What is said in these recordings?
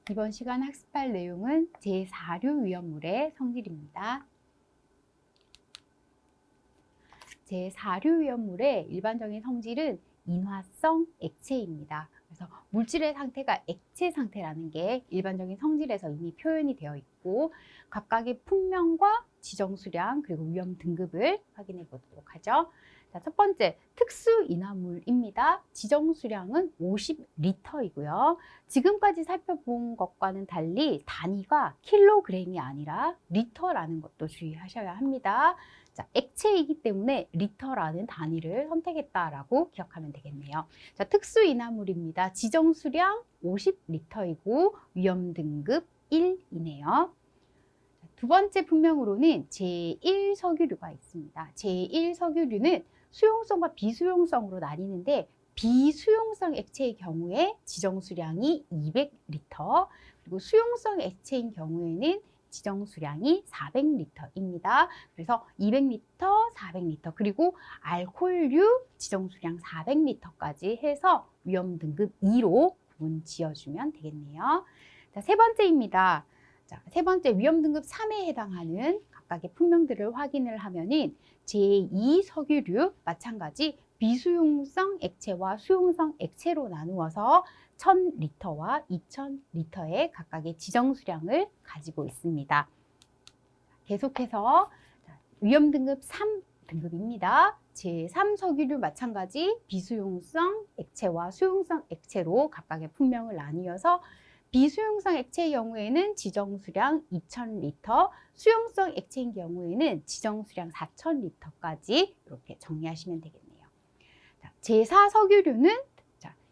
이번 시간 학습할 내용은 제4류 위험물의 성질입니다. 제4류 위험물의 일반적인 성질은 인화성 액체입니다. 그래서 물질의 상태가 액체 상태라는 게 일반적인 성질에서 이미 표현이 되어 있고, 각각의 풍명과 지정수량 그리고 위험 등급을 확인해 보도록 하죠. 자, 첫 번째, 특수인화물입니다. 지정수량은 50리터이고요. 지금까지 살펴본 것과는 달리 단위가 킬로그램이 아니라 리터라는 것도 주의하셔야 합니다. 자, 액체이기 때문에 리터라는 단위를 선택했다라고 기억하면 되겠네요. 자, 특수인화물입니다. 지정수량 50리터이고 위험 등급 1이네요. 두 번째 분명으로는 제1석유류가 있습니다. 제1석유류는 수용성과 비수용성으로 나뉘는데, 비수용성 액체의 경우에 지정수량이 200리터, 그리고 수용성 액체인 경우에는 지정수량이 400리터입니다. 그래서 200리터, 400리터, 그리고 알코올류 지정수량 400리터까지 해서 위험 등급 2로 구분 지어주면 되겠네요. 자, 세 번째입니다. 자, 세 번째 위험 등급 3에 해당하는 각각의 품명들을 확인을 하면은 제2석유류 마찬가지 비수용성 액체와 수용성 액체로 나누어서 1000리터와 2000리터의 각각의 지정수량을 가지고 있습니다. 계속해서 위험 등급 3등급입니다. 제3석유류 마찬가지 비수용성 액체와 수용성 액체로 각각의 품명을 나뉘어서 비수용성 액체의 경우에는 지정수량 2000리터, 수용성 액체인 경우에는 지정수량 4000리터까지 이렇게 정리하시면 되겠네요. 자, 제4석유류는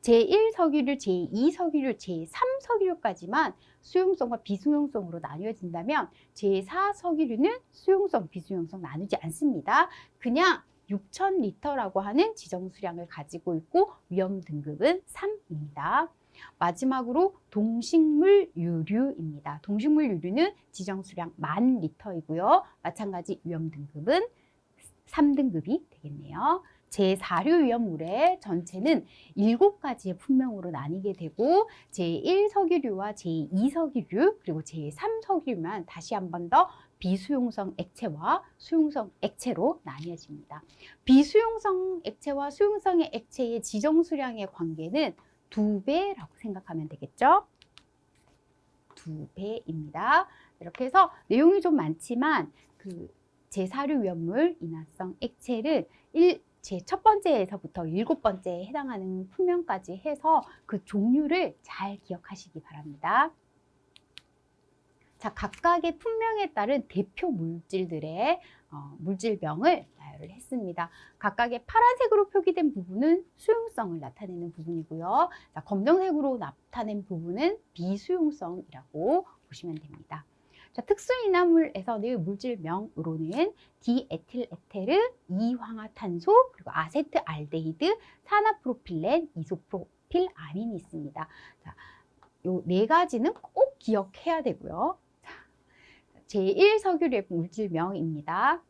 제1석유류, 제2석유류, 제3석유류까지만 수용성과 비수용성으로 나뉘어진다면 제4석유류는 수용성, 비수용성 나누지 않습니다. 그냥 6000리터라고 하는 지정수량을 가지고 있고 위험 등급은 3입니다. 마지막으로 동식물 유류입니다. 동식물 유류는 지정수량 10,000리터이고요. 마찬가지 위험 등급은 3등급이 되겠네요. 제4류 위험물의 전체는 7가지의 품명으로 나뉘게 되고, 제1석유류와 제2석유류 그리고 제3석유류만 다시 한 번 더 비수용성 액체와 수용성 액체로 나뉘어집니다. 비수용성 액체와 수용성 액체의 지정수량의 관계는 2배라고 생각하면 되겠죠? 2배입니다. 이렇게 해서 내용이 좀 많지만 제4류 위험물 인화성 액체를 제 첫 번째에서부터 7번째에 해당하는 품명까지 해서 그 종류를 잘 기억하시기 바랍니다. 자, 각각의 품명에 따른 대표 물질들의 물질명을 나열을 했습니다. 각각의 파란색으로 표기된 부분은 수용성을 나타내는 부분이고요. 자, 검정색으로 나타낸 부분은 비수용성이라고 보시면 됩니다. 자, 특수인화물에서는 물질명으로는 디에틸에테르, 이황화탄소, 그리고 아세트알데히드, 산화프로필렌, 이소프로필아민이 있습니다. 자, 요 4가지는 꼭 기억해야 되고요. 제1석유류의 물질명입니다.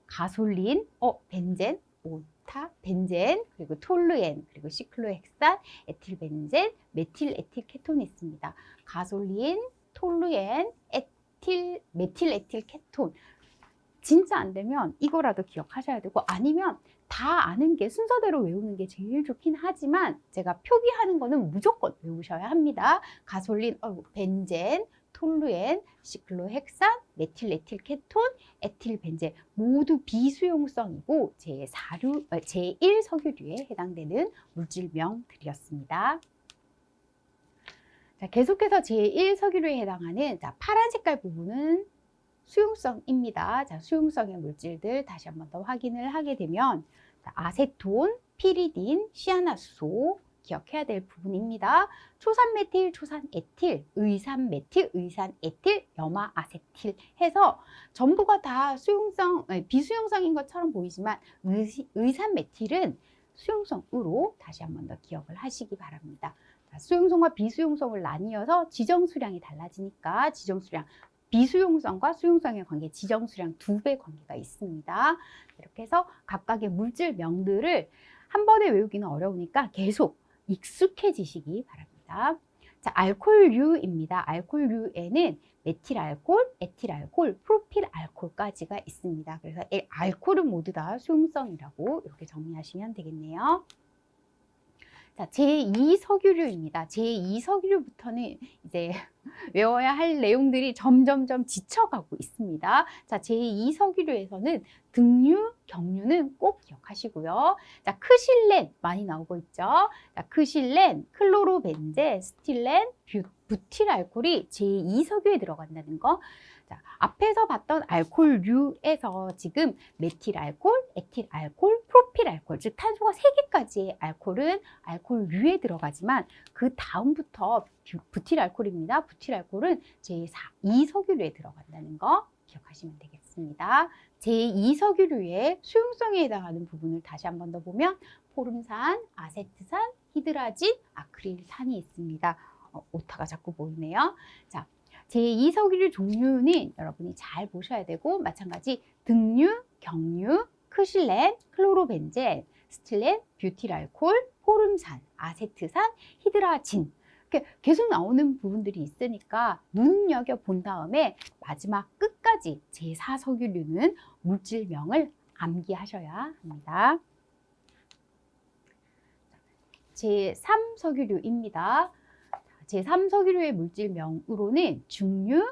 가솔린, 벤젠, 오타, 벤젠, 그리고 톨루엔, 그리고 시클로헥산, 에틸벤젠, 메틸에틸케톤이 있습니다. 가솔린, 톨루엔, 메틸에틸케톤. 진짜 안 되면 이거라도 기억하셔야 되고, 아니면 다 아는 게 순서대로 외우는 게 제일 좋긴 하지만 제가 표기하는 거는 무조건 외우셔야 합니다. 가솔린, 벤젠, 톨루엔, 시클로헥산, 메틸에틸케톤, 에틸벤젠 모두 비수용성이고 제1석유류에 해당되는 물질명들이었습니다. 자, 계속해서 제1석유류에 해당하는 파란 색깔 부분은 수용성입니다. 자, 수용성의 물질들 다시 한 번 더 확인을 하게 되면 아세톤, 피리딘, 시아나수소 기억해야 될 부분입니다. 초산메틸, 초산에틸, 의산메틸, 의산에틸, 염화아세틸 해서 전부가 다 비수용성인 것처럼 보이지만 의산메틸은 수용성으로 다시 한 번 더 기억을 하시기 바랍니다. 수용성과 비수용성을 나뉘어서 지정수량이 달라지니까 지정수량 비수용성과 수용성의 관계, 지정수량 2배 관계가 있습니다. 이렇게 해서 각각의 물질명들을 한 번에 외우기는 어려우니까 계속 익숙해지시기 바랍니다. 자, 알코올류입니다. 알코올류에는 메틸알코올, 에틸알코올, 프로필알코올까지가 있습니다. 그래서 알코올은 모두 다 수용성이라고 이렇게 정리하시면 되겠네요. 자, 제2석유류입니다. 제2석유류부터는 이제 외워야 할 내용들이 점점점 지쳐가고 있습니다. 자, 제2석유류에서는 등류, 경류는 꼭 기억하시고요. 자, 크실렌 많이 나오고 있죠. 자, 크실렌, 클로로벤젠, 스틸렌, 부틸알코올이 제2석유에 들어간다는 거. 자, 앞에서 봤던 알코올류에서 지금 메틸알코올, 에틸알코올, 프로필알코올, 즉 탄소가 3개까지의 알코올은 알코올류에 들어가지만 그 다음부터 부틸알코올입니다. 부틸알코올은 제2석유류에 들어간다는 거 기억하시면 되겠습니다. 제2석유류의 수용성에 해당하는 부분을 다시 한 번 더 보면 포름산, 아세트산, 히드라진, 아크릴산이 있습니다. 오타가 자꾸 보이네요. 자, 제2석유류 종류는 여러분이 잘 보셔야 되고 마찬가지 등류, 경류, 크실렌, 클로로벤젠, 스틸렌, 뷰틸알코올, 포름산, 아세트산, 히드라진 이렇게 계속 나오는 부분들이 있으니까 눈여겨본 다음에 마지막 끝까지 제4석유류는 물질명을 암기하셔야 합니다. 제3석유류입니다. 제3석유류의 물질명으로는 중류,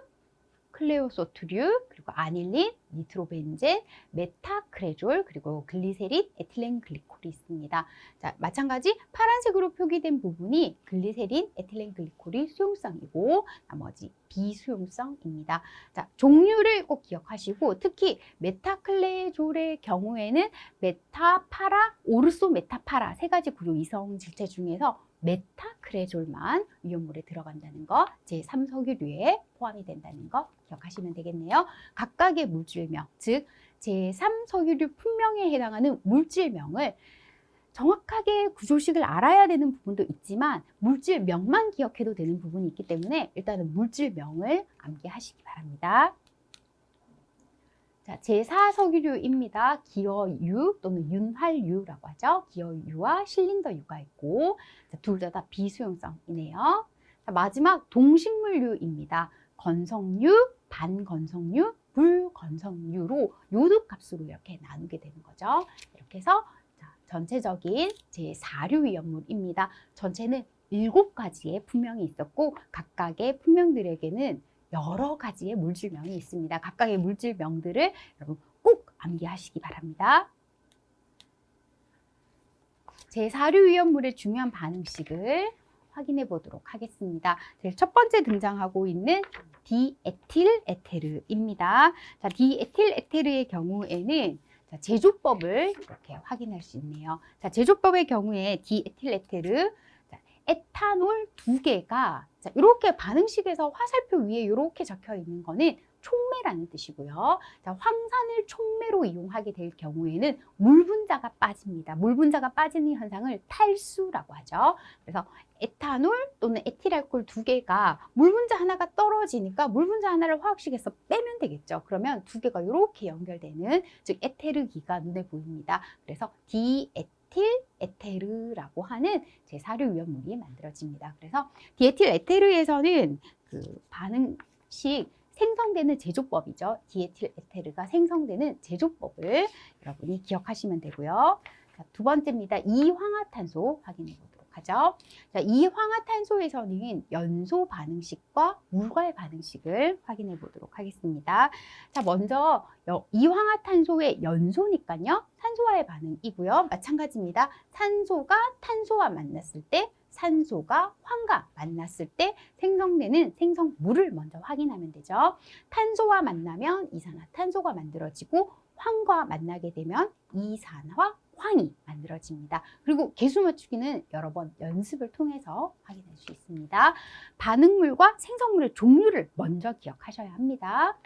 클레오소트류, 그리고 아닐린, 니트로벤젠, 메타크레졸, 그리고 글리세린, 에틸렌 글리콜이 있습니다. 자, 마찬가지 파란색으로 표기된 부분이 글리세린, 에틸렌 글리콜이 수용성이고 나머지 비수용성입니다. 자, 종류를 꼭 기억하시고 특히 메타클레졸의 경우에는 메타파라, 오르소 메타파라 3가지 구조 이성 질체 중에서 메타크레졸만 위험물에 들어간다는 거, 제3석유류에 포함이 된다는 거 기억하시면 되겠네요. 각각의 물질명, 즉 제3석유류 품명에 해당하는 물질명을 정확하게 구조식을 알아야 되는 부분도 있지만 물질명만 기억해도 되는 부분이 있기 때문에 일단은 물질명을 암기하시기 바랍니다. 자, 제4석유류입니다. 기어유 또는 윤활유라고 하죠. 기어유와 실린더유가 있고 둘 다 비수용성이네요. 자, 마지막 동식물류입니다. 건성유, 반건성유, 불건성유로 요득값으로 이렇게 나누게 되는 거죠. 이렇게 해서 자, 전체적인 제4류 위험물입니다. 전체는 7가지의 품명이 있었고 각각의 품명들에게는 여러 가지의 물질명이 있습니다. 각각의 물질명들을 여러분 꼭 암기하시기 바랍니다. 제4류 위험물의 중요한 반응식을 확인해 보도록 하겠습니다. 제일 첫 번째 등장하고 있는 디에틸 에테르입니다. 자, 디에틸 에테르의 경우에는 자, 제조법을 이렇게 확인할 수 있네요. 자, 제조법의 경우에 디에틸 에테르 에탄올 2개가 자, 이렇게 반응식에서 화살표 위에 이렇게 적혀 있는 거는 촉매라는 뜻이고요. 자, 황산을 촉매로 이용하게 될 경우에는 물 분자가 빠집니다. 물 분자가 빠지는 현상을 탈수라고 하죠. 그래서 에탄올 또는 에틸알코올 2개가 물 분자 하나가 떨어지니까 물 분자 하나를 화학식에서 빼면 되겠죠. 그러면 2개가 이렇게 연결되는 즉 에테르기가 눈에 보입니다. 그래서 디에틸 에테르라고 하는 제4류 위험물이 만들어집니다. 그래서 디에틸 에테르에서는 그 반응식 생성되는 제조법이죠. 디에틸 에테르가 생성되는 제조법을 여러분이 기억하시면 되고요. 자, 두 번째입니다. 이황화탄소 확인해 보도록 하죠. 자, 이황화탄소에서는 연소 반응식과 물과의 반응식을 확인해 보도록 하겠습니다. 자, 먼저 이황화탄소의 연소니까요. 산소와의 반응이고요. 마찬가지입니다. 산소가 탄소와 만났을 때 산소가 황과 만났을 때 생성되는 생성물을 먼저 확인하면 되죠. 탄소와 만나면 이산화탄소가 만들어지고 황과 만나게 되면 이산화황이 만들어집니다. 그리고 개수 맞추기는 여러 번 연습을 통해서 확인할 수 있습니다. 반응물과 생성물의 종류를 먼저 기억하셔야 합니다.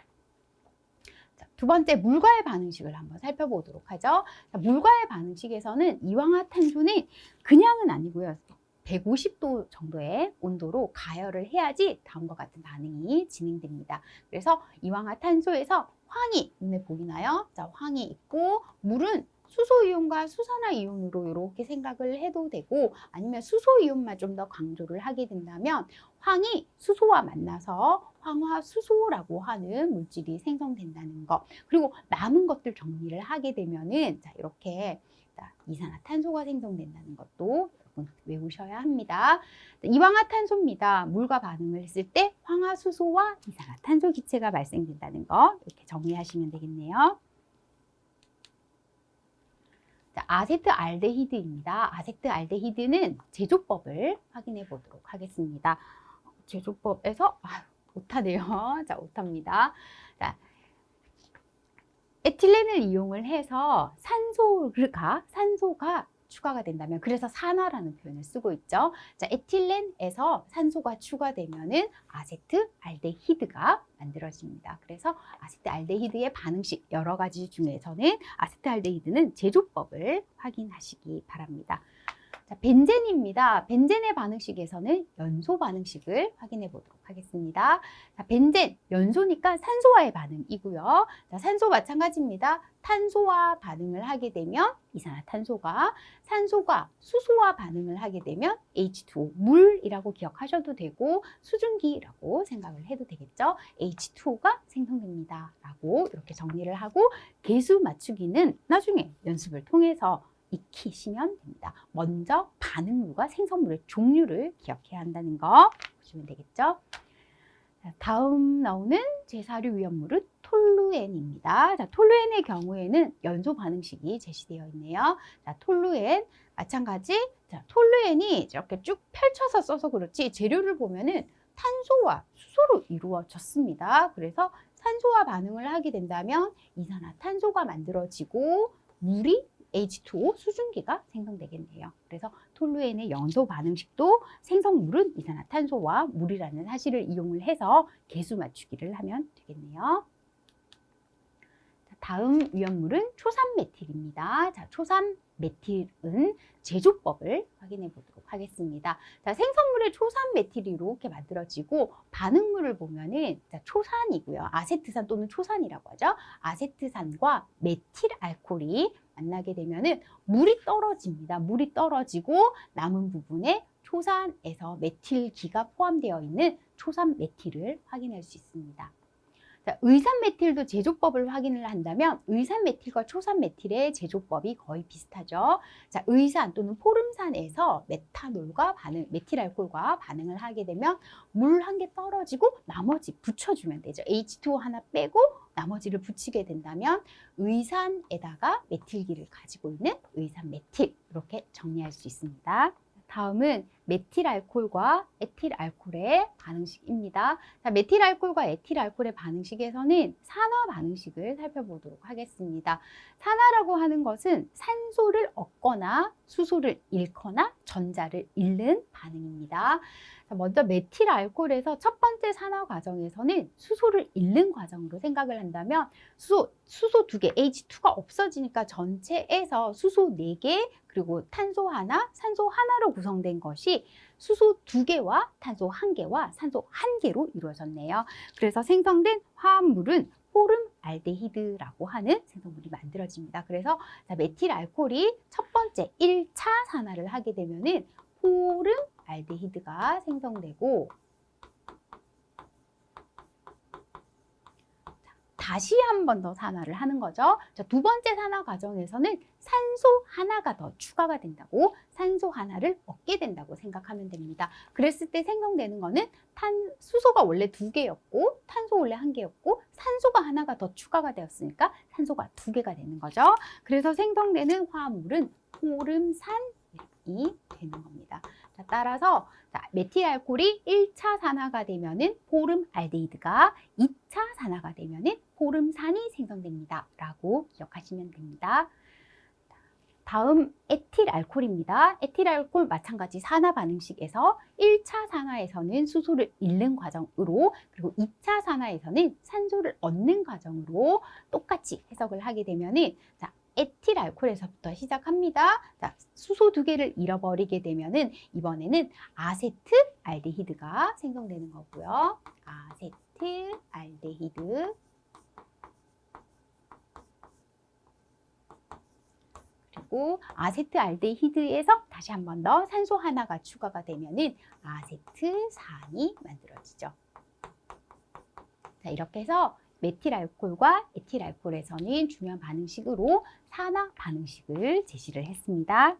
자, 두 번째 물과의 반응식을 한번 살펴보도록 하죠. 자, 물과의 반응식에서는 이황화탄소는 그냥은 아니고요. 150도 정도의 온도로 가열을 해야지 다음과 같은 반응이 진행됩니다. 그래서 이황화탄소에서 황이 눈에 보이나요? 자, 황이 있고 물은 수소이온과 수산화이온으로 이렇게 생각을 해도 되고 아니면 수소이온만 좀 더 강조를 하게 된다면 황이 수소와 만나서 황화수소라고 하는 물질이 생성된다는 것. 그리고 남은 것들 정리를 하게 되면은 자, 이렇게 이산화탄소가 생성된다는 것도 여러분 외우셔야 합니다. 이황화탄소입니다. 물과 반응을 했을 때 황화수소와 이산화탄소 기체가 발생된다는 거 이렇게 정리하시면 되겠네요. 자, 아세트알데히드입니다. 아세트알데히드는 제조법을 확인해 보도록 하겠습니다. 제조법에서 못하네요. 자, 못합니다. 자, 에틸렌을 이용을 해서 산소가 추가가 된다면, 그래서 산화라는 표현을 쓰고 있죠. 자, 에틸렌에서 산소가 추가되면은 아세트알데히드가 만들어집니다. 그래서 아세트알데히드의 반응식 여러 가지 중에서는 아세트알데히드는 제조법을 확인하시기 바랍니다. 자, 벤젠입니다. 벤젠의 반응식에서는 연소 반응식을 확인해 보도록 하겠습니다. 자, 벤젠, 연소니까 산소와의 반응이고요. 자, 산소 마찬가지입니다. 탄소와 반응을 하게 되면 이산화탄소가, 산소가 수소와 반응을 하게 되면 H2O, 물이라고 기억하셔도 되고 수증기라고 생각을 해도 되겠죠. H2O가 생성됩니다. 라고 이렇게 정리를 하고 개수 맞추기는 나중에 연습을 통해서 익히시면 됩니다. 먼저 반응물과 생성물의 종류를 기억해야 한다는 거 보시면 되겠죠. 자, 다음 나오는 제4류 위험물은 톨루엔입니다. 자, 톨루엔의 경우에는 연소 반응식이 제시되어 있네요. 자, 톨루엔 마찬가지. 자, 톨루엔이 이렇게 쭉 펼쳐서 써서 그렇지 재료를 보면은 탄소와 수소로 이루어졌습니다. 그래서 산소와 반응을 하게 된다면 이산화탄소가 만들어지고 물이 H2O 수증기가 생성되겠네요. 그래서 톨루엔의 연소 반응식도 생성물은 이산화탄소와 물이라는 사실을 이용을 해서 개수 맞추기를 하면 되겠네요. 자, 다음 위험물은 초산메틸입니다. 자, 초산메틸은 제조법을 확인해 보도록 하겠습니다. 자, 생성물의 초산메틸이 이렇게 만들어지고 반응물을 보면은 자, 초산이고요. 아세트산 또는 초산이라고 하죠. 아세트산과 메틸 알코올이 만나게 되면은 물이 떨어집니다. 물이 떨어지고 남은 부분에 초산에서 메틸기가 포함되어 있는 초산 메틸을 확인할 수 있습니다. 자, 의산 메틸도 제조법을 확인을 한다면 의산 메틸과 초산 메틸의 제조법이 거의 비슷하죠. 자, 의산 또는 포름산에서 메탄올과 메틸 알코올과 반응을 하게 되면 물 한 개 떨어지고 나머지 붙여주면 되죠. H2O 하나 빼고 나머지를 붙이게 된다면 의산에다가 메틸기를 가지고 있는 의산 메틸 이렇게 정리할 수 있습니다. 다음은 메틸알코올과 에틸알코올의 반응식입니다. 자, 메틸알코올과 에틸알코올의 반응식에서는 산화 반응식을 살펴보도록 하겠습니다. 산화라고 하는 것은 산소를 얻거나 수소를 잃거나 전자를 잃는 반응입니다. 자, 먼저 메틸알코올에서 첫 번째 산화 과정에서는 수소를 잃는 과정으로 생각을 한다면 수소 2개, H2가 없어지니까 전체에서 수소 4개, 그리고 탄소 하나, 산소 하나로 구성된 것이 수소 2개와 탄소 1개와 산소 1개로 이루어졌네요. 그래서 생성된 화합물은 포름알데히드라고 하는 생성물이 만들어집니다. 그래서 메틸알코올이 첫 번째 1차 산화를 하게 되면은 포름알데히드가 생성되고 다시 한 번 더 산화를 하는 거죠. 자, 두 번째 산화 과정에서는 산소 하나가 더 추가가 된다고, 산소 하나를 얻게 된다고 생각하면 됩니다. 그랬을 때 생성되는 거는 수소가 원래 2개였고 탄소 원래 1개였고 산소가 하나가 더 추가가 되었으니까 산소가 2개가 되는 거죠. 그래서 생성되는 화합물은 포름산이 되는 겁니다. 자, 따라서 메틸알코올이 1차 산화가 되면은 포름알데히드가 2차 산화가 되면은 포름산이 생성됩니다. 라고 기억하시면 됩니다. 다음 에틸알코올입니다. 에틸알코올 마찬가지 산화 반응식에서 1차 산화에서는 수소를 잃는 과정으로, 그리고 2차 산화에서는 산소를 얻는 과정으로 똑같이 해석을 하게 되면은 에틸알코올에서부터 시작합니다. 자, 수소 2개를 잃어버리게 되면은 이번에는 아세트알데히드가 생성되는 거고요. 아세트알데히드. 그리고 아세트알데히드에서 다시 한 번 더 산소 하나가 추가가 되면은 아세트산이 만들어지죠. 자, 이렇게 해서 메틸알코올과 에틸알코올에서는 중요한 반응식으로 산화 반응식을 제시를 했습니다.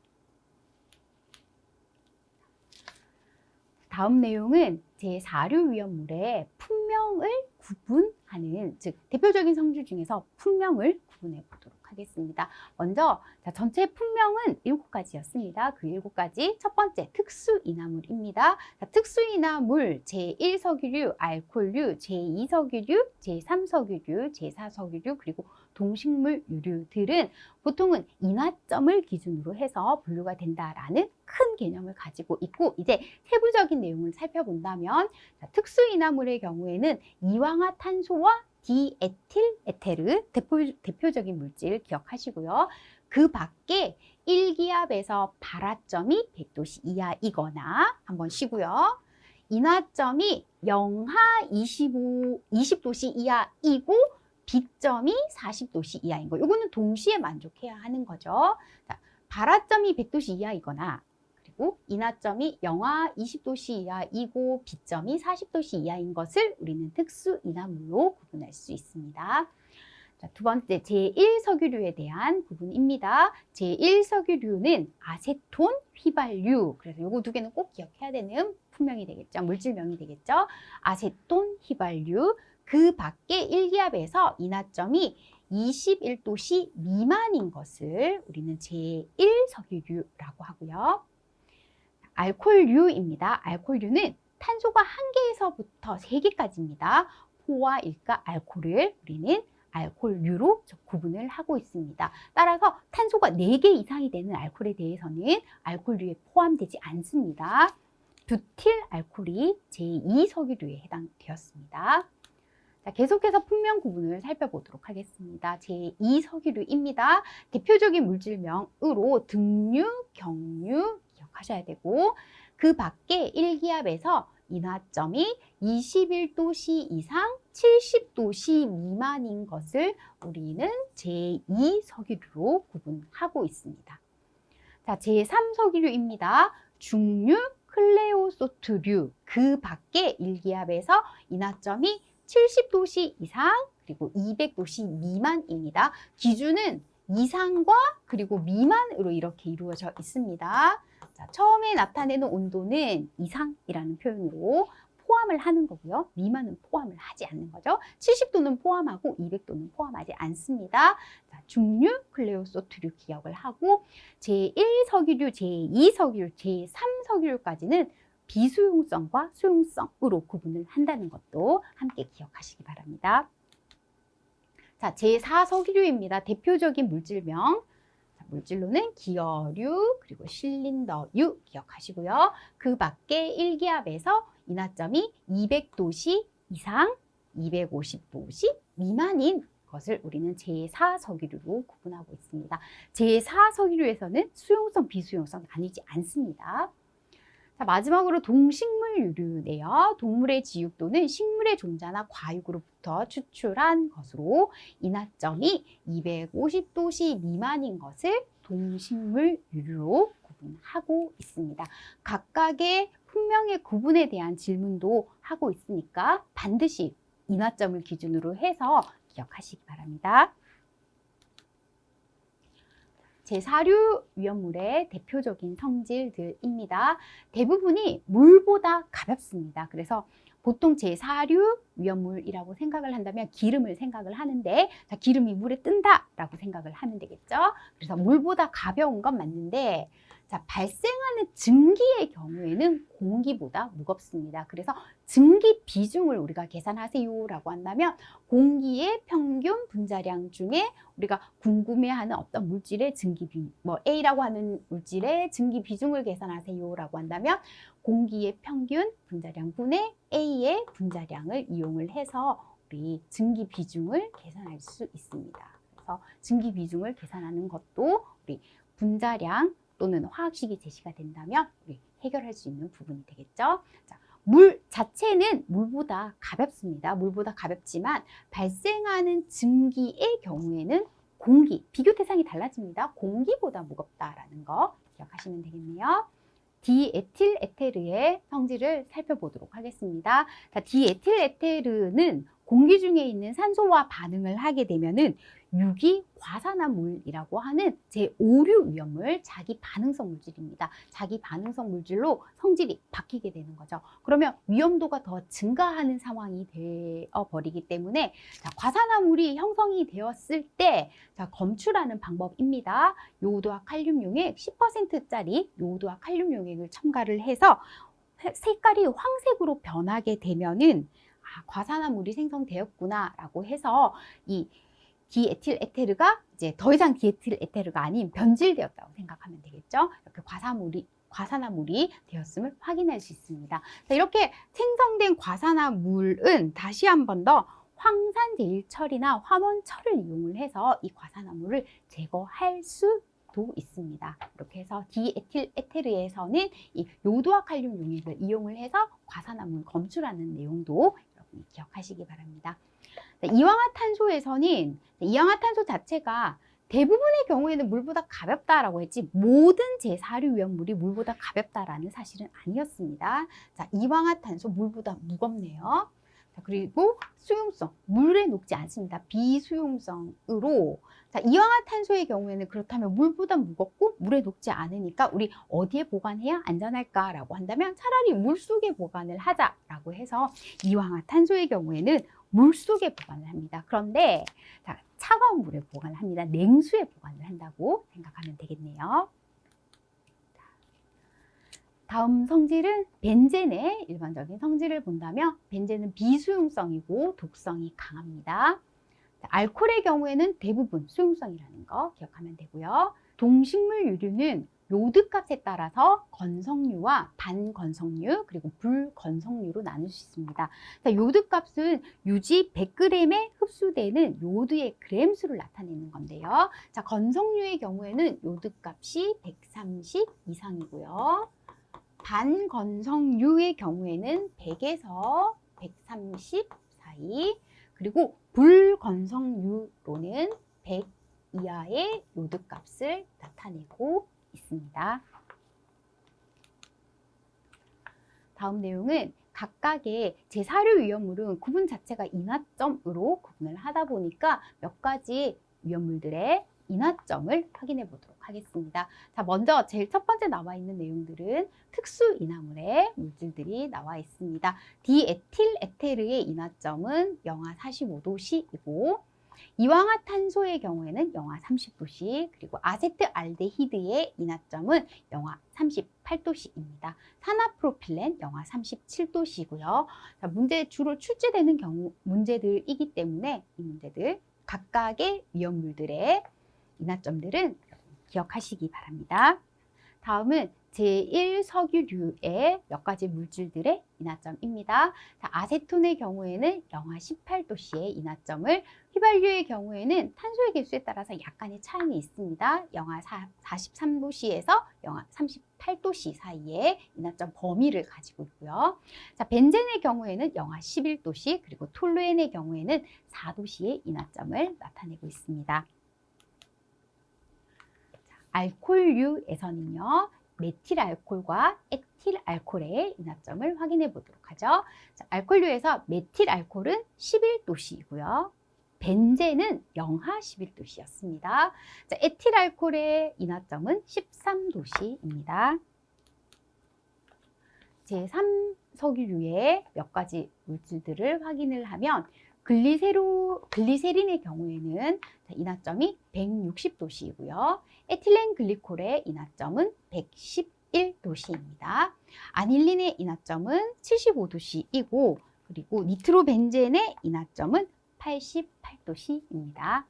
다음 내용은 제4류 위험물의 품명을 구분하는, 즉 대표적인 성질 중에서 품명을 구분해 보도록 하겠습니다. 먼저 전체 품명은 7가지였습니다. 그 7가지 첫 번째 특수인화물입니다. 특수인화물 제1석유류, 알코올류, 제2석유류, 제3석유류, 제4석유류, 그리고 동식물 유류들은 보통은 인화점을 기준으로 해서 분류가 된다라는 큰 개념을 가지고 있고, 이제 세부적인 내용을 살펴본다면 특수인화물의 경우에는 이황화탄소와 디에틸 에테르 대표적인 물질 기억하시고요. 그 밖에 1기압에서 발화점이 100도씨 이하이거나 한번 쉬고요. 인화점이 영하 20도씨 이하이고 B점이 40도씨 이하인 거. 이거는 동시에 만족해야 하는 거죠. 자, 발화점이 100도씨 이하이거나 그리고 인화점이 영하 20도씨 이하이고 B점이 40도씨 이하인 것을 우리는 특수인화물로 구분할 수 있습니다. 자, 두 번째 제1석유류에 대한 부분입니다. 제1석유류는 아세톤, 휘발유. 그래서 요거 두 개는 꼭 기억해야 되는 품명이 되겠죠. 물질명이 되겠죠. 아세톤, 휘발유. 그 밖에 1기압에서 인화점이 21도씨 미만인 것을 우리는 제1석유류라고 하고요. 알코올류입니다. 알코올류는 탄소가 1개에서부터 3개까지입니다. 포와 일가 알코올을 우리는 알코올류로 구분을 하고 있습니다. 따라서 탄소가 4개 이상이 되는 알코올에 대해서는 알코올류에 포함되지 않습니다. 뷰틸 알코올이 제2석유류에 해당되었습니다. 자, 계속해서 품명 구분을 살펴보도록 하겠습니다. 제2석유류입니다. 대표적인 물질명으로 등류, 경류 기억하셔야 되고, 그 밖에 1기압에서 인화점이 21도씨 이상 70도씨 미만인 것을 우리는 제2석유류로 구분하고 있습니다. 자, 제3석유류입니다. 중류, 클레오소트류, 그 밖에 1기압에서 인화점이 70도씨 이상 그리고 200도씨 미만입니다. 기준은 이상과 그리고 미만으로 이렇게 이루어져 있습니다. 자, 처음에 나타내는 온도는 이상이라는 표현으로 포함을 하는 거고요. 미만은 포함을 하지 않는 거죠. 70도는 포함하고 200도는 포함하지 않습니다. 자, 중류, 클레오소트류 기억을 하고 제1석유류, 제2석유류, 제3석유류까지는 비수용성과 수용성으로 구분을 한다는 것도 함께 기억하시기 바랍니다. 자, 제4석유류입니다. 대표적인 물질명. 자, 물질로는 기어류, 그리고 실린더유 기억하시고요. 그 밖에 1기압에서 인화점이 200도씨 이상, 250도씨 미만인 것을 우리는 제4석유류로 구분하고 있습니다. 제4석유류에서는 수용성, 비수용성 나뉘지 않습니다. 자, 마지막으로 동식물유류네요. 동물의 지육도는 식물의 종자나 과육으로부터 추출한 것으로 인화점이 250도씨 미만인 것을 동식물유류로 구분하고 있습니다. 각각의 품명의 구분에 대한 질문도 하고 있으니까 반드시 인화점을 기준으로 해서 기억하시기 바랍니다. 제4류 위험물의 대표적인 성질들입니다. 대부분이 물보다 가볍습니다. 그래서 보통 제4류 위험물이라고 생각을 한다면 기름을 생각을 하는데, 자, 기름이 물에 뜬다라고 생각을 하면 되겠죠. 그래서 물보다 가벼운 건 맞는데, 자, 발생하는 증기의 경우에는 공기보다 무겁습니다. 그래서 증기 비중을 우리가 계산하세요라고 한다면 공기의 평균 분자량 중에 우리가 궁금해하는 어떤 물질의 증기 A라고 하는 물질의 증기 비중을 계산하세요라고 한다면 공기의 평균 분자량 분의 A의 분자량을 이용을 해서 우리 증기 비중을 계산할 수 있습니다. 그래서 증기 비중을 계산하는 것도 우리 분자량 또는 화학식이 제시가 된다면 우리 해결할 수 있는 부분이 되겠죠. 자, 물 자체는 물보다 가볍습니다. 물보다 가볍지만 발생하는 증기의 경우에는 공기, 비교 대상이 달라집니다. 공기보다 무겁다라는 거 기억하시면 되겠네요. 디에틸에테르의 성질을 살펴보도록 하겠습니다. 자, 디에틸에테르는 공기 중에 있는 산소와 반응을 하게 되면은 유기과산화물이라고 하는 제5류 위험물 자기 반응성 물질입니다. 자기 반응성 물질로 성질이 바뀌게 되는 거죠. 그러면 위험도가 더 증가하는 상황이 되어 버리기 때문에 자, 과산화물이 형성이 되었을 때 자, 검출하는 방법입니다. 요오드와 칼륨 용액 10%짜리 요오드와 칼륨 용액을 첨가를 해서 색깔이 황색으로 변하게 되면은 과산화물이 생성되었구나라고 해서 이 디에틸에테르가 이제 더 이상 디에틸에테르가 아닌 변질되었다고 생각하면 되겠죠. 이렇게 과산화물이 되었음을 확인할 수 있습니다. 자, 이렇게 생성된 과산화물은 다시 한 번 더 황산제일철이나 환원철을 이용을 해서 이 과산화물을 제거할 수도 있습니다. 이렇게 해서 디에틸에테르에서는 이 요오드와 칼륨 용액을 이용을 해서 과산화물 검출하는 내용도 여러분이 기억하시기 바랍니다. 이황화탄소에서는 이황화탄소 자체가 대부분의 경우에는 물보다 가볍다라고 했지 모든 제4류 위험물이 물보다 가볍다라는 사실은 아니었습니다. 자, 이황화탄소 물보다 무겁네요. 자, 그리고 수용성, 물에 녹지 않습니다. 비수용성으로 자, 이황화탄소의 경우에는 그렇다면 물보다 무겁고 물에 녹지 않으니까 우리 어디에 보관해야 안전할까라고 한다면 차라리 물속에 보관을 하자라고 해서 이황화탄소의 경우에는 물속에 보관을 합니다. 그런데 자, 차가운 물에 보관을 합니다. 냉수에 보관을 한다고 생각하면 되겠네요. 다음 성질은 벤젠의 일반적인 성질을 본다면 벤젠은 비수용성이고 독성이 강합니다. 알코올의 경우에는 대부분 수용성이라는 거 기억하면 되고요. 동식물 유류는 요드 값에 따라서 건성류와 반건성류 그리고 불건성류로 나눌 수 있습니다. 자, 요드 값은 유지 100g에 흡수되는 요드의 그램 수를 나타내는 건데요. 자, 건성류의 경우에는 요드 값이 130 이상이고요. 반건성류의 경우에는 100에서 130 사이, 그리고 불건성류로는 100 이하의 요드 값을 나타내고 있습니다. 다음 내용은 각각의 제4류 위험물은 구분 자체가 인화점으로 구분을 하다 보니까 몇 가지 위험물들의 인화점을 확인해 보도록 하겠습니다. 자, 먼저 제일 첫 번째 나와 있는 내용들은 특수 인화물의 물질들이 나와 있습니다. 디에틸에테르의 인화점은 영하 45도씨이고 이황화탄소의 경우에는 영하 30도씨, 그리고 아세트알데히드의 인화점은 영하 38도씨입니다. 산화프로필렌 영하 37도씨고요. 자, 문제에 주로 출제되는 경우 문제들이기 때문에 이 문제들 각각의 위험물들의 인화점들은 기억하시기 바랍니다. 다음은 제1석유류의 몇 가지 물질들의 인화점입니다. 자, 아세톤의 경우에는 영하 18도씨의 인화점을, 휘발유의 경우에는 탄소의 개수에 따라서 약간의 차이는 있습니다. 영하 43도씨에서 영하 38도씨 사이의 인화점 범위를 가지고 있고요. 자, 벤젠의 경우에는 영하 11도씨, 그리고 톨루엔의 경우에는 4도씨의 인화점을 나타내고 있습니다. 알코올류에서는요, 메틸알코올과 에틸알코올의 인화점을 확인해 보도록 하죠. 자, 알코올류에서 메틸알코올은 11도씨이고요. 벤젠은 영하 11도씨였습니다. 자, 에틸알코올의 인화점은 13도씨입니다. 제3석유류의 몇 가지 물질들을 확인을 하면 글리세린의 경우에는 인화점이 160도씨이고요. 에틸렌 글리콜의 인화점은 111도씨입니다. 아닐린의 인화점은 75도씨이고, 그리고 니트로벤젠의 인화점은 88도씨입니다.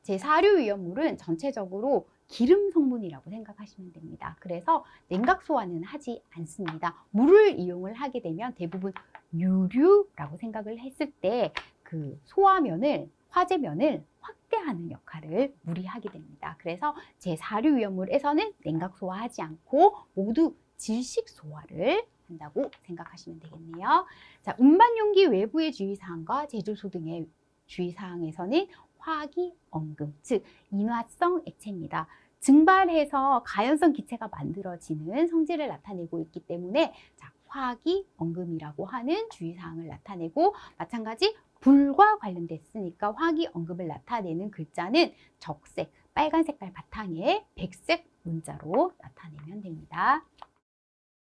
제4류 위험물은 전체적으로 기름 성분이라고 생각하시면 됩니다. 그래서 냉각 소화는 하지 않습니다. 물을 이용을 하게 되면 대부분 유류라고 생각을 했을 때 그 소화면을, 화재면을 확대하는 역할을 물이 하게 됩니다. 그래서 제4류 위험물에서는 냉각 소화하지 않고 모두 질식 소화를 한다고 생각하시면 되겠네요. 자, 운반 용기 외부의 주의사항과 제조소 등의 주의사항에서는 화기엉금, 즉 인화성 액체입니다. 증발해서 가연성 기체가 만들어지는 성질을 나타내고 있기 때문에 자, 화기엉금이라고 하는 주의사항을 나타내고, 마찬가지 불과 관련됐으니까 화기엉금을 나타내는 글자는 적색, 빨간 색깔 바탕에 백색 문자로 나타내면 됩니다.